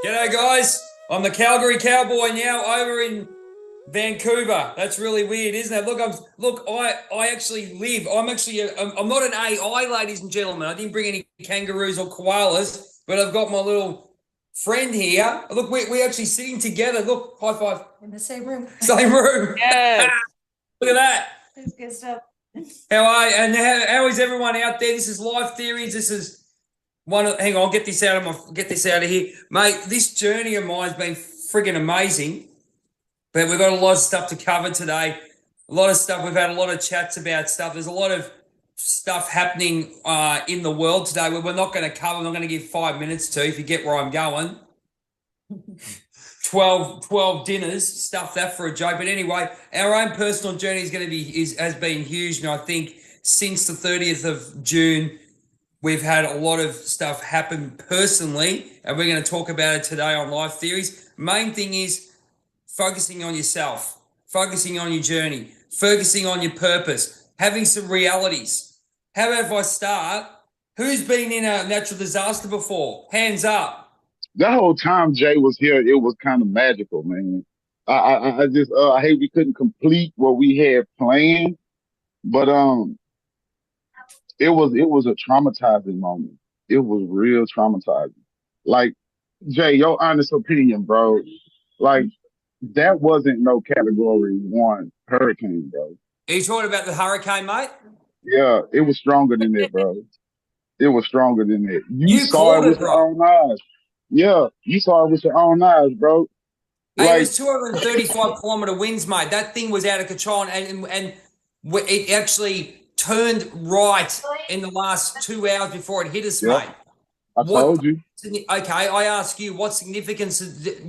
G'day, guys. I'm the Calgary Cowboy now over in Vancouver. That's really weird, isn't it? I actually live. I'm not an AI, ladies and gentlemen. I didn't bring any kangaroos or koalas, but I've got my little friend here. Look, we're actually sitting together. Look, high five. In the same room. Same room. Yes. Look at that. That's good stuff. How are you? And how is everyone out there? This is Life Theories. This is hang on, get this out of here, mate. This journey of mine's been friggin' amazing, but we've got a lot of stuff to cover today. A lot of stuff. We've had a lot of chats about stuff. There's a lot of stuff happening in the world today where we're not going to cover. I'm not going to give 5 minutes to, if you get where I'm going. 12 dinners, stuff that for a joke. But anyway, our own personal journey has been huge, and I think since the 30th of June. We've had a lot of stuff happen personally, and we're going to talk about it today on Life Theories. Main thing is focusing on yourself, focusing on your journey, focusing on your purpose, having some realities. How about if I start? Who's been in a natural disaster before? Hands up. That whole time Jay was here, it was kind of magical, man. I hate we couldn't complete what we had planned, but it was a traumatizing moment. It was real traumatizing. Like, Jay, your honest opinion, bro. Like, that wasn't no category 1 hurricane, bro. Are you talking about the hurricane, mate? Yeah, it was stronger than that, bro. It was stronger than that. You saw called it with it, your bro. own eyes. Yeah, you saw it with your own eyes, bro. Hey, it Like, was 235-kilometer winds, mate. That thing was out of control, and it actually turned right in the last 2 hours before it hit us, yeah, mate. I told you. Okay, I ask you, what significance does it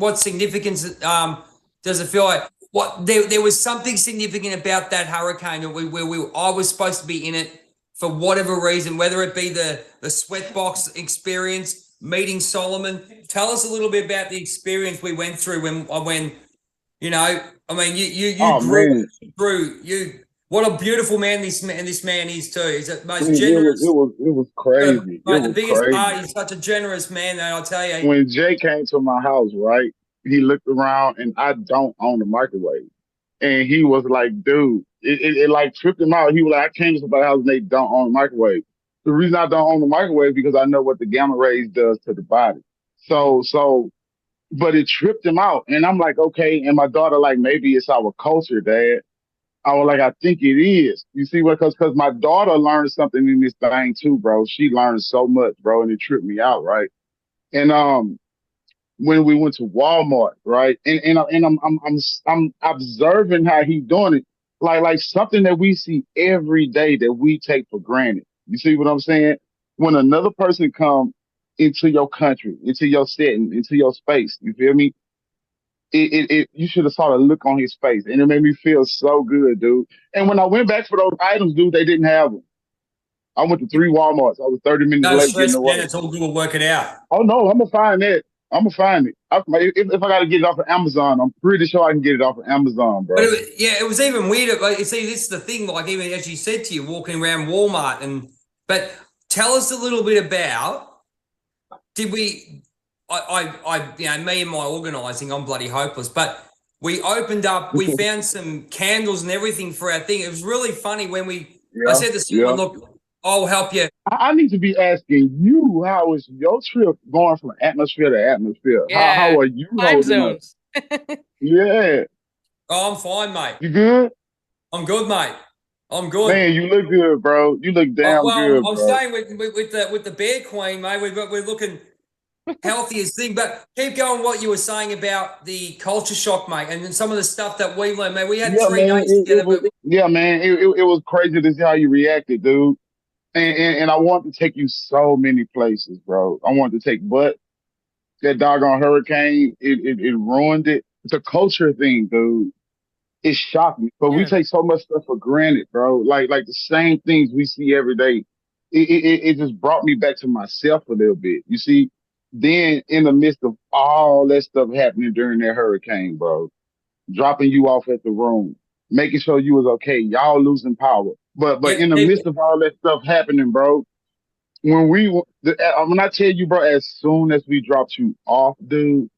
feel like? There was something significant about that hurricane where I was supposed to be in it for whatever reason, whether it be the sweatbox experience, meeting Solomon. Tell us a little bit about the experience we went through when you Oh man, grew. What a beautiful man this man is too. He's the most man, generous. it was crazy. It Mate, the was biggest crazy. part, he's such a generous man, and I'll tell you. When Jay came to my house, right? He looked around, and I don't own a microwave, and he was like, "Dude," it like tripped him out. He was like, "I came to somebody's house and they don't own a microwave." The reason I don't own a microwave is because I know what the gamma rays does to the body. So, but it tripped him out, and I'm like, okay. And my daughter like, maybe it's our culture, Dad. I was like, I think it is. You see what? Because my daughter learned something in this thing too, bro. She learned so much, bro, and it tripped me out, right? And when we went to Walmart, right, and I'm observing how he's doing it, like something that we see every day that we take for granted. You see what I'm saying? When another person come into your country, into your setting, into your space, you feel me? It you should have saw the look on his face, and it made me feel so good, dude. And when I went back for those items, dude, they didn't have them. I went to 3 Walmarts. I was 30 minutes No late getting stress, man. away. It's all good. We'll work it out. Oh no, I'm gonna find that. I'm gonna find it. If I gotta get it off of Amazon, I'm pretty sure I can get it off of Amazon, But bro. it was even weirder. Like, you see, this is the thing. Like, even as you said to you, walking around Walmart, but tell us a little bit about. Did we? Me and my organising, I'm bloody hopeless. But we opened up. We found some candles and everything for our thing. It was really funny when I Yeah, said to someone, yeah. "Look, I'll help you." I need to be asking you, how is your trip going from atmosphere to atmosphere? How Yeah. are you Time holding up? zones. Yeah, Oh, I'm fine, mate. you good? I'm good, mate. I'm good. Man, you look good, bro. You look Oh, damn well, good, I'm bro. staying with the Bear Queen, mate. We're looking healthy as thing. But keep going. What you were saying about the culture shock, mate, and then some of the stuff that we learned, man. We had Yeah, three man. days together, but Yeah, man. It was crazy to see how you reacted, dude. And I want to take you so many places, bro. I want to take, but that doggone hurricane, it ruined it. It's a culture thing, dude. It shocked me. But we Yeah. take so much stuff for granted, bro. Like the same things we see every day. It just brought me back to myself a little bit. You see, then in the midst of all that stuff happening during that hurricane, bro, dropping you off at the room, making sure you was okay, y'all losing power. But yeah, in the midst of all that stuff happening, bro, when I tell you, bro, as soon as we dropped you off, dude,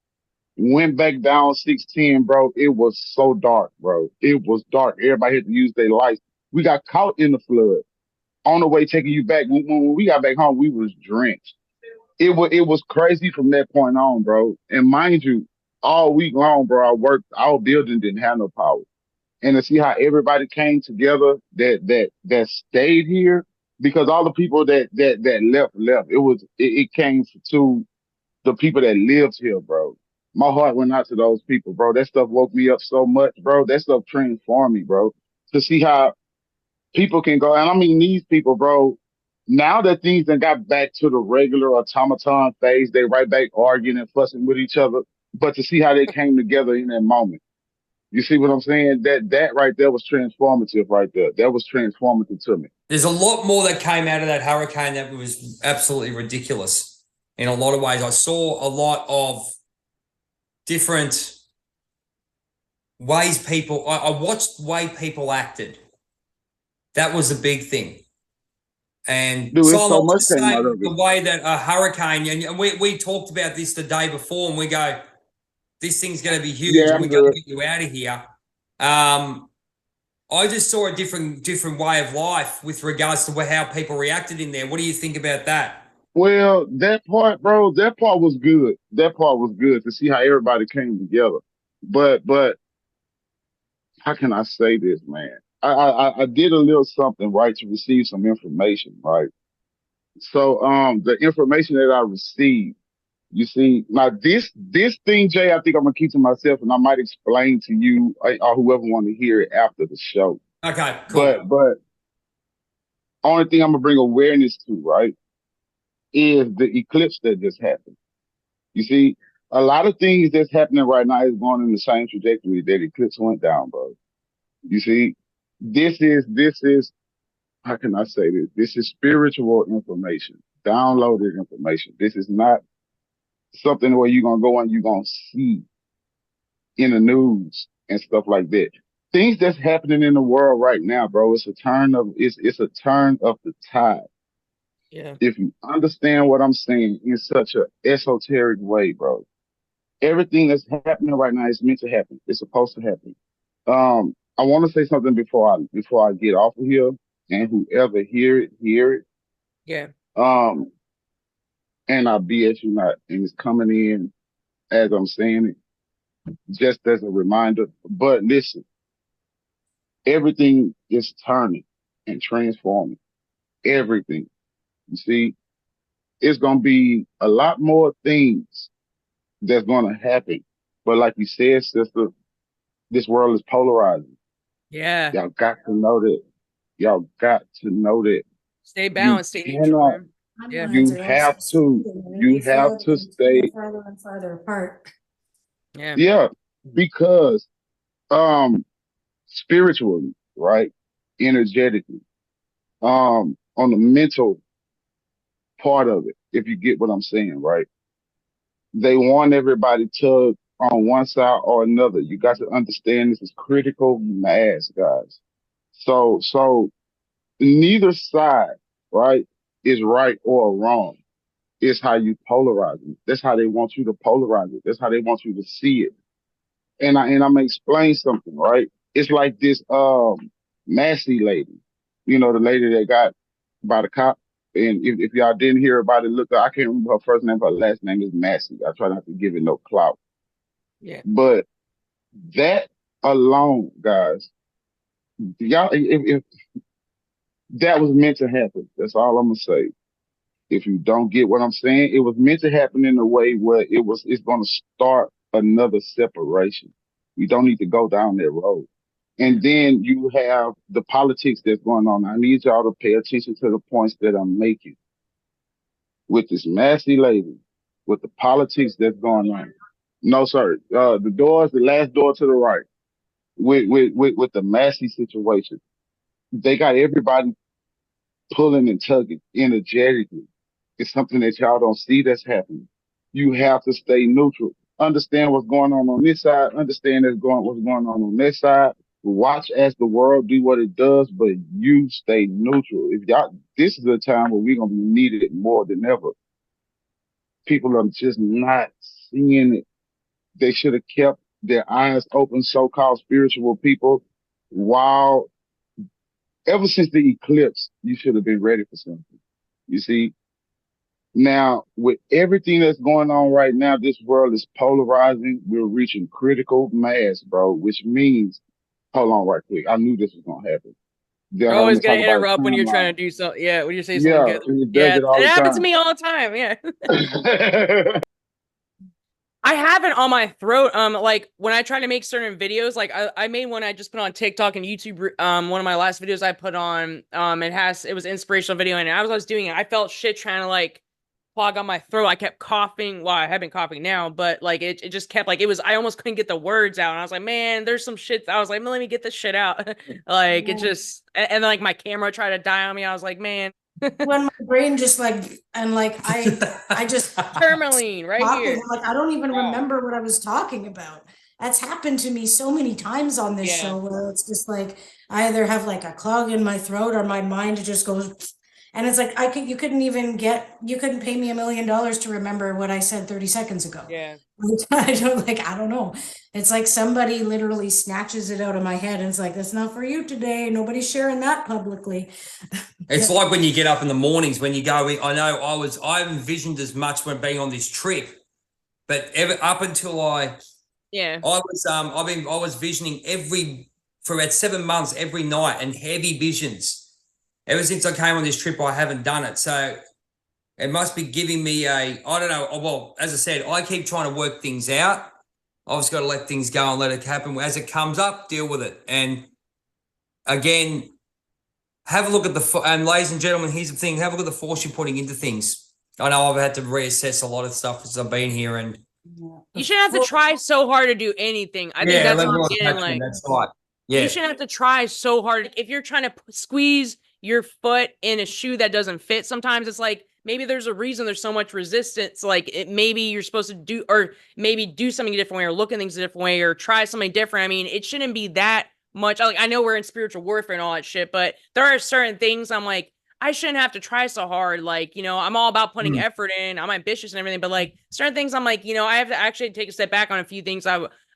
went back down 610, bro. It was so dark, bro. It was dark. Everybody had to use their lights. We got caught in the flood on the way taking you back. When we got back home, we was drenched. It was crazy from that point on, bro. And mind you, all week long, bro, I worked. Our building didn't have no power, and to see how everybody came together that stayed here, because all the people that left. It came to the people that lived here, bro. My heart went out to those people, bro. That stuff woke me up so much, bro. That stuff transformed me, bro. To see how people can go, and I mean these people, bro. Now that things done got back to the regular automaton phase, they right back arguing and fussing with each other. But to see how they came together in that moment, you see what I'm saying? That right there was transformative, right there. That was transformative to me. There's a lot more that came out of that hurricane that was absolutely ridiculous in a lot of ways. I saw a lot of different ways people, I watched the way people acted. That was a big thing. And Dude, it's Simon, so I'll much just came say out of the it. way that a hurricane, and we talked about this the day before, and we go, this thing's going to be huge, Yeah, and I'm we got to good. get you out of here. I just saw a different way of life with regards to how people reacted in there. What do you think about that? Well, that part, bro, that part was good. That part was good to see how everybody came together. But how can I say this, man? I did a little something, right, to receive some information, right? So the information that I received, you see, now this thing, Jay, I think I'm gonna keep to myself, and I might explain to you or whoever want to hear it after the show. Okay, cool. But only thing I'm gonna bring awareness to, right, is the eclipse that just happened. You see, a lot of things that's happening right now is going in the same trajectory that eclipse went down, bro. You see, this is how can I say this? This is spiritual information, downloaded information. This is not something where you're gonna go and you're gonna see in the news and stuff like that. Things that's happening in the world right now, bro. It's a turn of the tide. Yeah. If you understand what I'm saying in such a esoteric way, bro. Everything that's happening right now is meant to happen. It's supposed to happen. I want to say something before I get off of here, and whoever hear it. Yeah. Um, and I BS you not, and it's coming in as I'm saying it, just as a reminder. But listen, everything is turning and transforming. Everything. You see, it's gonna be a lot more things that's gonna happen. But like you said, sister, this world is polarizing. Yeah. Y'all got to know that. Y'all got to know that. Stay You balanced, stay cannot, neutral, man. Yeah. you have to stay, farther and farther apart. Yeah. yeah, because, spiritually, right? Energetically, on the mental part of it, if you get what I'm saying, right? They want everybody to on one side or another. You got to understand this is critical mass, guys. So neither side, right, is right or wrong. It's how you polarize it. That's how they want you to polarize it. That's how they want you to see it. And I'm gonna explain something, right? It's like this Massey lady, the lady that got by the cop. And if y'all didn't hear about it, look, I can't remember her first name, her last name is Massey. I try not to give it no clout. Yeah. But that alone, guys, y'all, if that was meant to happen, that's all I'm gonna say. If you don't get what I'm saying, it was meant to happen in a way where it's going to start another separation. We don't need to go down that road. Yeah. And then you have the politics that's going on. I need y'all to pay attention to the points that I'm making with this Massey lady, with the politics that's going on. No, sir. The last door to the right, with the Massey situation. They got everybody pulling and tugging energetically. It's something that y'all don't see that's happening. You have to stay neutral. Understand what's going on this side. Understand what's going on this side. Watch as the world do what it does, but you stay neutral. If y'all, this is a time where we're gonna be needed more than ever. People are just not seeing it. They should have kept their eyes open, so-called spiritual people, while ever since the eclipse, you should have been ready for something. You see, now with everything that's going on right now, this world is polarizing. We're reaching critical mass, bro, which means, hold on right quick. I knew this was gonna happen. You're Then I'm always gonna gonna talk about a interrupt when you're timeline. trying to do so. Yeah, when you say something Yeah, good. and it does Yeah, it all it the happens to time. me all the time. Yeah. I have it on my throat. Like when I try to make certain videos, like I made one I just put on TikTok and YouTube. One of my last videos I put on, it was an inspirational video, and as I was doing it, I felt shit trying to like clog on my throat. I kept coughing. Well, I have been coughing now, but like it just kept like it was. I almost couldn't get the words out, and I was like, man, there's some shit. I was like, let me get this shit out. Like it just, and like my camera tried to die on me. I was like, man, when my brain just like and like I just tourmaline right talking. here. I'm like, I don't even Wow. remember what I was talking about. That's happened to me so many times on this Yeah. show where it's just like I either have like a clog in my throat or my mind just goes, and it's like you couldn't pay me $1 million to remember what I said 30 seconds ago. Yeah. I don't know. It's like somebody literally snatches it out of my head and it's like, that's not for you today. Nobody's sharing that publicly. It's like when you get up in the mornings when you go. I know I envisioned as much when being on this trip, but up until Yeah. I was visioning for about 7 months every night and heavy visions. Ever since I came on this trip, I haven't done it. So it must be giving me I don't know. Well, as I said, I keep trying to work things out. I've just got to let things go and let it happen. As it comes up, deal with it. And again, have a look at and ladies and gentlemen, here's the thing. Have a look at the force you're putting into things. I know I've had to reassess a lot of stuff since I've been here. And you shouldn't have to try so hard to do anything. I think that's what I'm getting like. That's right. Yeah. You shouldn't have to try so hard. If you're trying to squeeze your foot in a shoe that doesn't fit, sometimes it's like maybe there's a reason there's so much resistance. Like maybe you're supposed to do, or maybe do something a different way, or look at things a different way, or try something different. I mean, it shouldn't be that much. Like I know we're in spiritual warfare and all that shit, but there are certain things I'm like, I shouldn't have to try so hard. Like, I'm all about putting effort in. I'm ambitious and everything, but like certain things I'm like, I have to actually take a step back on a few things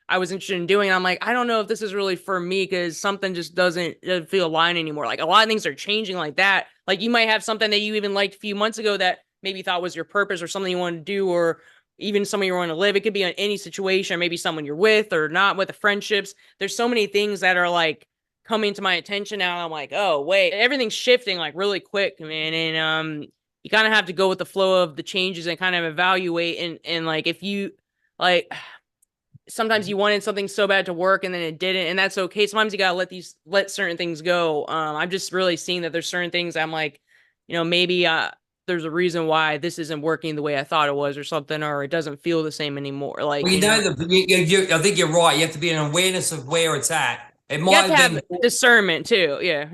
I was interested in doing. I'm like, I don't know if this is really for me because something just doesn't feel aligned anymore. Like a lot of things are changing like that. Like you might have something that you even liked a few months ago that maybe thought was your purpose or something you wanted to do, or even something you want to live. It could be on any situation, maybe someone you're with or not with, the friendships. There's so many things that are like coming to my attention now. And I'm like, oh wait, everything's shifting like really quick, man. And you kind of have to go with the flow of the changes and kind of evaluate and like if you like sometimes you wanted something so bad to work and then it didn't, and that's okay. Sometimes you gotta let certain things go. I'm just really seeing that there's certain things I'm like, maybe there's a reason why this isn't working the way I thought it was or something, or it doesn't feel the same anymore. Like, Well, I think you're right. You have to be an awareness of where it's at. It you might have to have have been discernment too. Yeah.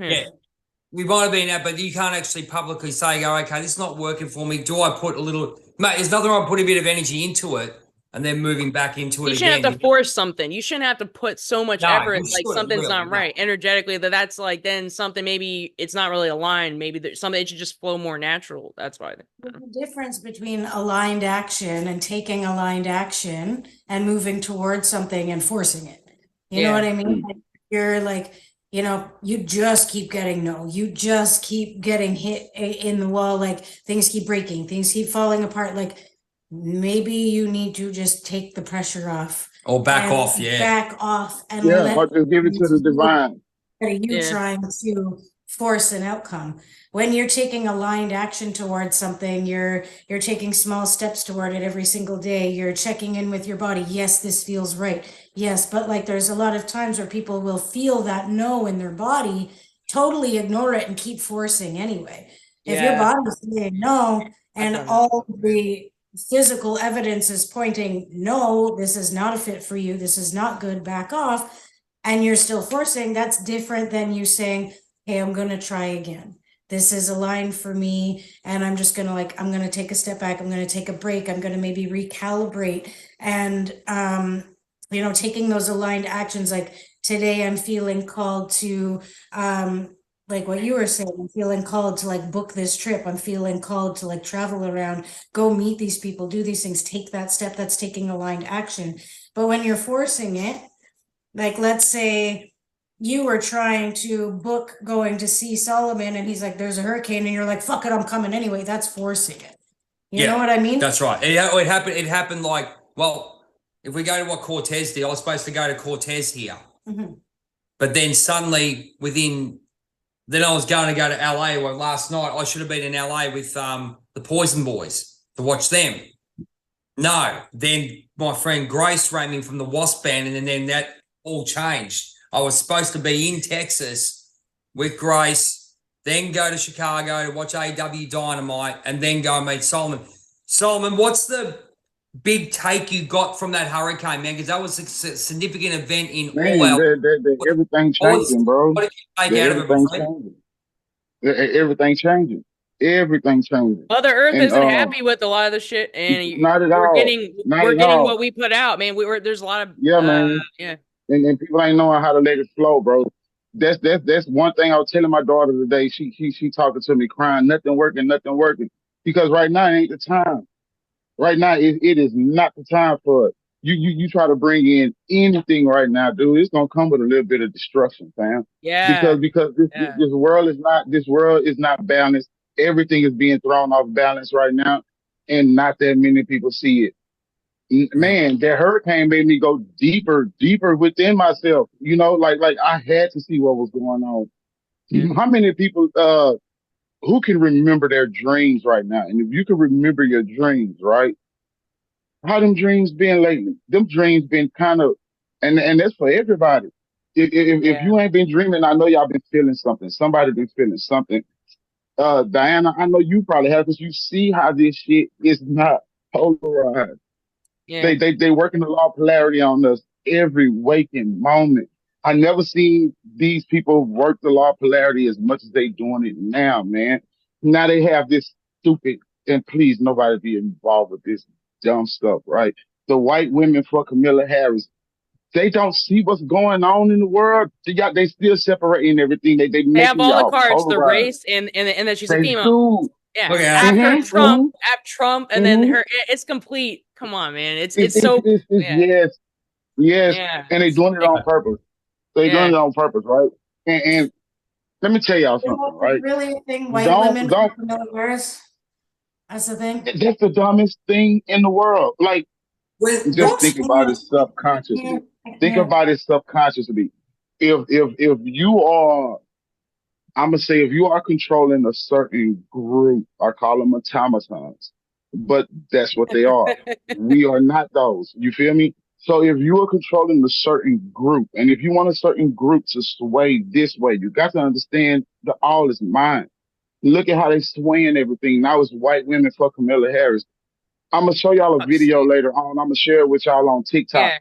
we might have been that, but you can't actually publicly say, "Go, okay, this is not working for me." Do I put a little? Mate, there's nothing wrong. Put a bit of energy into it and then moving back into it You shouldn't again. have to force something. You shouldn't have to put so much effort. you Like shouldn't, something's really, not right energetically. That's like then something maybe it's not really aligned. Maybe there's something it should just flow more natural. That's why. There's a difference between aligned action and taking aligned action and moving towards something and forcing it. You know what I mean? Like you're like, you just keep getting no. You just keep getting hit in the wall. Like things keep breaking, things keep falling apart. Like maybe you need to just take the pressure off. Or back off, back off and or just give it to the divine. Trying to force an outcome. When you're taking aligned action towards something, you're taking small steps toward it every single day. You're checking in with your body. Yes, this feels right. Yes, but like there's a lot of times where people will feel that no in their body, totally ignore it and keep forcing anyway. If your body's saying no and all the physical evidence is pointing, no, this is not a fit for you, this is not good, back off, and you're still forcing, that's different than you saying, hey, I'm going to try again. This is aligned for me. And I'm just going to I'm going to take a step back. I'm going to take a break. I'm going to maybe recalibrate and, taking those aligned actions, like today I'm feeling called to, like what you were saying, I'm feeling called to like book this trip. I'm feeling called to like travel around, go meet these people, do these things, take that step. That's taking aligned action. But when you're forcing it, like let's say you were trying to book going to see Solomon and he's like, there's a hurricane, and you're like, fuck it, I'm coming anyway. That's forcing it. You know what I mean? That's right. It happened. It happened like, well, if we go to what Cortez did, I was supposed to go to Cortez here, but then suddenly then I was going to go to LA. Well, last night I should have been in LA with the Poison Boys to watch them. No, then my friend Grace rang me from the Wasp band, and then that all changed. I was supposed to be in Texas with Grace, then go to Chicago to watch AW Dynamite, and then go and meet Solomon. Solomon, what's the big take you got from that hurricane, man? Because that was a significant event in all our... Everything changing, bro. What did you take out of it, my friend? Everything changing. Everything changing. Mother Earth isn't happy with a lot of the shit, and not at we're all. getting what we put out, man. There's a lot of man. Yeah. And people ain't knowing how to let it flow, bro. That's one thing I was telling my daughter today. She talking to me crying, nothing working. Because right now ain't the time. Right now it is not the time for it. You try to bring in anything right now, dude, it's gonna come with a little bit of destruction, fam. Yeah. Because this world is not balanced. Everything is being thrown off balance right now, and not that many people see it. Man, that hurricane made me go deeper within myself. You know, like I had to see what was going on. How many people who can remember their dreams right now? And if you can remember your dreams, right? How them dreams been lately? Them dreams been kind of, and that's for everybody. If you ain't been dreaming, I know y'all been feeling something. Somebody been feeling something. Diana, I know you probably have, because you see how this shit is not polarized. Yeah. They working the law of polarity on us every waking moment. I never seen these people work the law of polarity as much as they doing it now, man. Now they have this stupid, and please nobody be involved with this dumb stuff, right? The white women for Kamala Harris, they don't see what's going on in the world. They still separating everything. They have making all the y'all cards, the polarized. race, and that she's a They female. do. Yeah. Okay, After Trump, and then her, it's complete. Come on, man. It's so yes. Yeah. And they doing it on purpose. They doing it on purpose, right? And let me tell y'all something, right? Really think white women don't wears? That's the thing. That's the dumbest thing in the world. Like, just think about it subconsciously. Think about it subconsciously. If you are, I'm gonna say, if you are controlling a certain group, I call them automatons, but that's what they are. We are not those. You feel me? So if you are controlling a certain group, and if you want a certain group to sway this way, you got to understand the all is mine. Look at how they swaying everything. Now it's white women for Kamala Harris. I'm gonna show y'all a video later on. I'm gonna share it with y'all on TikTok. Yeah.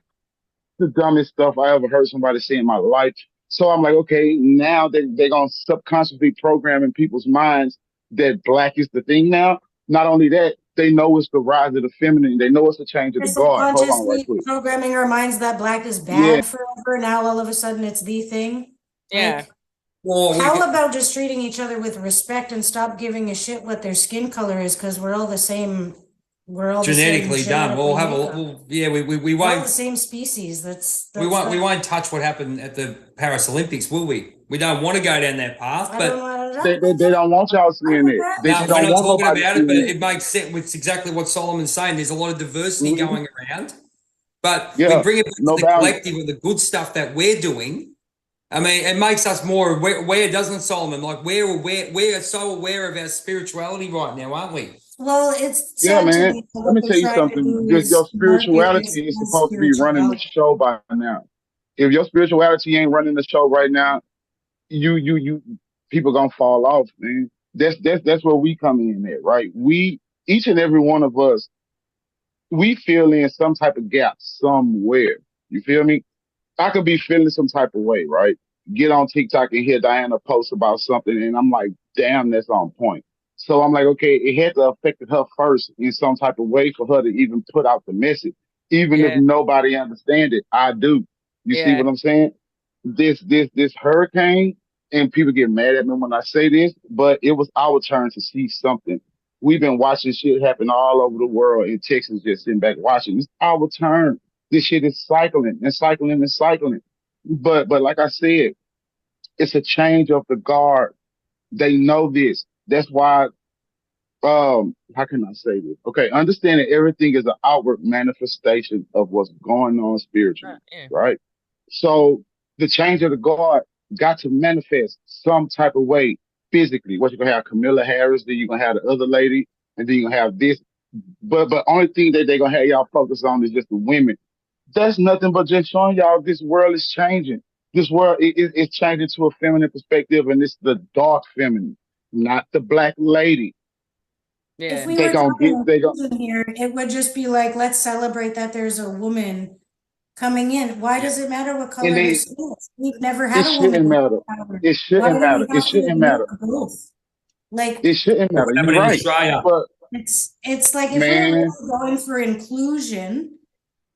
The dumbest stuff I ever heard somebody say in my life. So I'm like, okay, now they're gonna subconsciously program in people's minds that black is the thing now. Not only that, they know it's the rise of the feminine. They know it's the change of the guard. Hold on right quick. Programming our minds that black is bad forever. Now all of a sudden it's the thing. Yeah. Like, how about just treating each other with respect and stop giving a shit what their skin color is, because we're all the same. We're all genetically done. We'll have we won't, all the same species. That's we won't touch what happened at the Paris Olympics, will we? We don't want to go down that path, but they don't want y'all seeing it. They no, don't we're not want talking about it, but it. it makes sense with exactly what Solomon's saying. There's a lot of diversity going around, but Yeah, we bring it back no to the boundaries. collective of the good stuff that we're doing. I mean, it makes us more aware, doesn't it, Solomon? Like we're so aware of our spirituality right now, aren't we? Well, it's man. Let me tell you something. Your spirituality is supposed to be running the show by now. If your spirituality ain't running the show right now, you people gonna fall off, man. That's where we come in at, right? We, each and every one of us, we feel in some type of gap somewhere. You feel me? I could be feeling some type of way, right? Get on TikTok and hear Diana post about something, and I'm like, damn, that's on point. So I'm like, okay, it had to affect her first in some type of way for her to even put out the message. Even if nobody understand it, I do. You see what I'm saying? this hurricane, and people get mad at me when I say this, but it was our turn to see something. We've been watching shit happen all over the world, and Texas just sitting back watching. It's our turn. This shit is cycling and cycling and cycling. But like I said, it's a change of the guard. They know this. That's why how can I say this? Okay, understanding everything is an outward manifestation of what's going on spiritually, Yeah. right? So the change of the guard got to manifest some type of way physically. What you're gonna have Camilla Harris, then you're gonna have the other lady, and then you're gonna have this. But only thing that they're gonna have y'all focus on is just the women. That's nothing but just showing y'all this world is changing. This world is changing to a feminine perspective, and it's the dark feminine, not the black lady. If Yeah. we They were gonna talking get they gonna inclusion here, it would just be like, let's celebrate that there's a woman coming in. Why does it matter what and color her they skin is? We've never it had a woman shouldn't with matter. power. It Why shouldn't do we matter. It have to shouldn't ignore matter. both? Like It shouldn't What matter. You're happened in right. Australia? But it's like if we're man, really going for inclusion,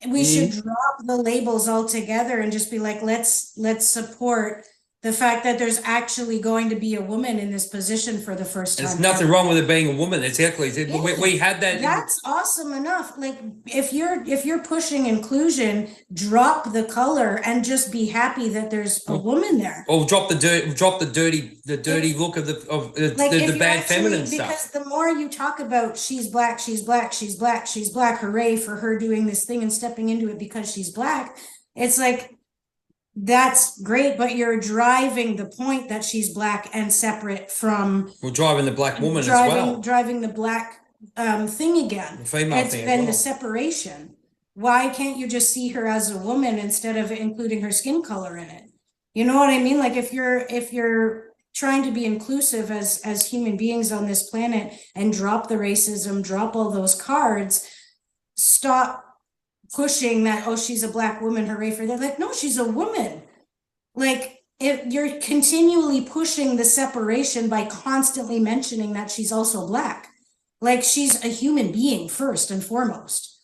we should Mhm. drop the labels altogether and just be like, let's support the fact that there's actually going to be a woman in this position for the first There's time nothing ever. wrong with it being a woman. Exactly. Yeah, We had that. that's awesome enough. Like if you're pushing inclusion, drop the color and just be happy that there's a woman there. Or drop the dirt, drop the dirty look of Like if the you bad actually, feminine because stuff. the more you talk about she's black, she's black, she's black, she's black, hooray for her doing this thing and stepping into it because she's black, it's like that's great, but you're driving the point that she's black and separate from We're driving the black woman as well. driving the black thing again. The female It's thing as been the well. separation. Why can't you just see her as a woman instead of including her skin color in it? You know what I mean? Like if you're trying to be inclusive as human beings on this planet and drop the racism, drop all those cards, stop pushing that, oh, she's a black woman, hooray for that. Like, no, she's a woman. Like, if you're continually pushing the separation by constantly mentioning that she's also black. Like, she's a human being first and foremost.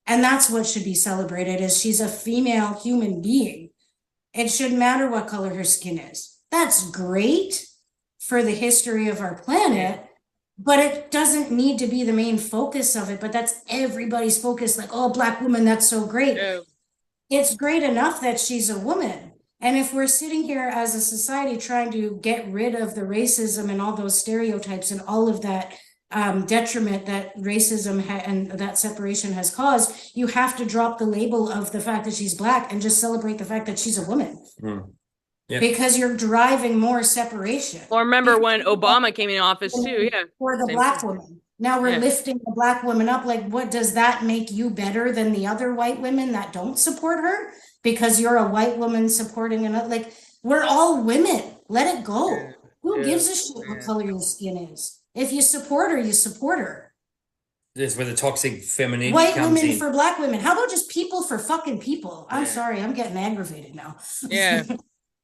And that's what should be celebrated, is she's a female human being. It shouldn't matter what color her skin is. That's great for the history of our planet, but it doesn't need to be the main focus of it. But that's everybody's focus, like, oh, black woman, that's so great. Yeah. It's great enough that she's a woman. And if we're sitting here as a society trying to get rid of the racism and all those stereotypes and all of that detriment that racism and that separation has caused, you have to drop the label of the fact that she's black and just celebrate the fact that she's a woman. Yeah. Because you're driving more separation. Well, remember when Obama came in office too? Yeah. For the Same black thing. woman. Now we're Yeah. lifting the black woman up. Like, what does that make you better than the other white women that don't support her? Because you're a white woman supporting another. Like, we're all women. Let it go. Yeah. Who Yeah. gives a shit what color your skin is? If you support her, you support her. This is where the toxic femininity White comes women in. for black women. How about just people for fucking people? I'm Yeah. sorry, I'm getting aggravated now. Yeah.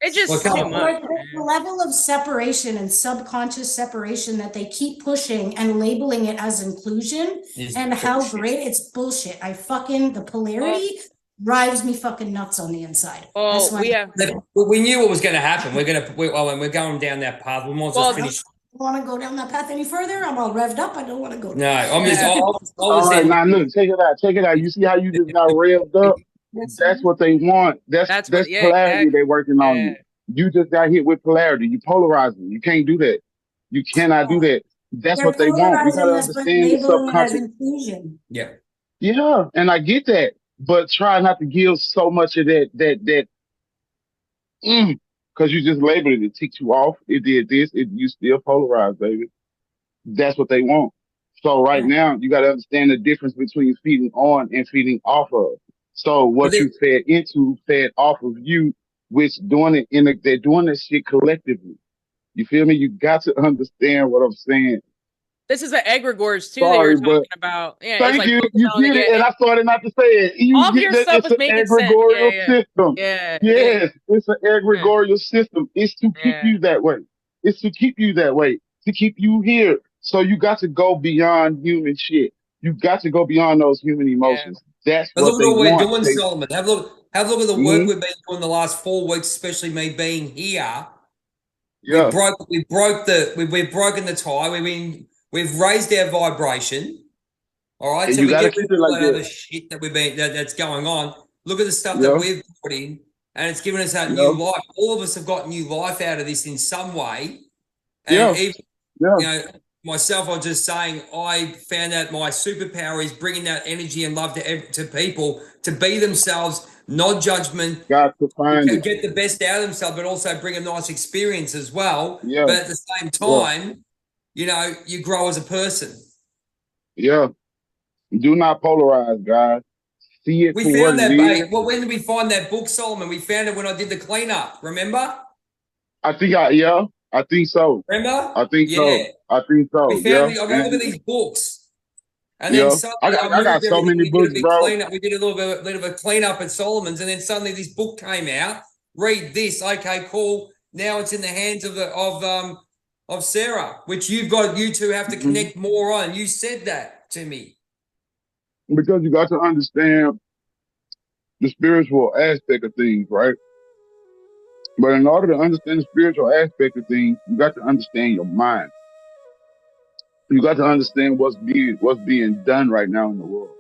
It's just Well, too come on. much. The level of separation and subconscious separation that they keep pushing and labeling it as inclusion It's and how bullshit. great it's bullshit. The polarity drives me fucking nuts on the inside. That's Oh, why we have. We knew what was going to happen. We're going down that path. We might as well Well, finish. want to go down that path any further. I'm all revved up. I don't want to go. No, I'm just. Yeah. I was all right, saying. now look, check it out, check it out. You see how you just got revved up? That's what they want. That's what. Yeah. polarity Exactly. they're working on Yeah. you. You just got hit with polarity. You polarizing. You can't do that. You cannot do that. That's They're what they want. You polarizing gotta us, but understand the labeling it as subconscious. inclusion. Yeah. Yeah, and I get that, but try not to give so much of that because you just labeled it. It ticked you off. It did this. You still polarized, baby. That's what they want. So right now, you got to understand the difference between feeding on and feeding off of. So what you fed into fed off of you, which doing it they're doing that shit collectively. You feel me? You got to understand what I'm saying. This is the egregores too Sorry, that you were talking but about. Yeah, thank it's like you. focus You on get it, and I started not to say it. You all of get your that stuff it's is an making sense. egregorial Yeah, system. yeah. Yes, it's an egregorial system. It's to keep Yeah. you that way. It's to keep you that way. To keep you here. So you got to go beyond human shit. You got to go beyond those human emotions. That's But what look they at what we're want. doing, Solomon. Have a look. Have a look at the work Hmm. we've been doing the last 4 weeks, especially me being here. Yeah. We've broken the tie. We've raised our vibration. All right. And So you we gotta get rid keep of it all like that that. other shit that's going on. Look at the stuff that Yeah. we've put in, and it's given us that Yeah. new life. All of us have got new life out of this in some way. And Yeah. even, Yeah. you know, myself, I was just saying, I found out my superpower is bringing that energy and love to people to be themselves, not judgment, Got to find it. get the best out of themselves, but also bring a nice experience as well. Yeah. But at the same Yeah. time, you grow as a person. Yeah. Do not polarize, guys. See it We for what found it that, is. mate. Well, when did we find that book, Solomon? We found it when I did the cleanup. Remember? Yeah, I think so. Remember? I think so. Yeah. I think We so. found Yeah. it. I go, look at And these books. And then yeah, suddenly I I got moved so everything. many We did a books, big bro. cleanup. We did a little bit of a cleanup at Solomon's. And then suddenly this book came out. Read this. Okay, cool. Now it's in the hands of Sarah, which you two have to Mhm. connect more on. You said that to me. Because you got to understand the spiritual aspect of things, right? But in order to understand the spiritual aspect of things, you got to understand your mind. You got to understand what's being done right now in the world.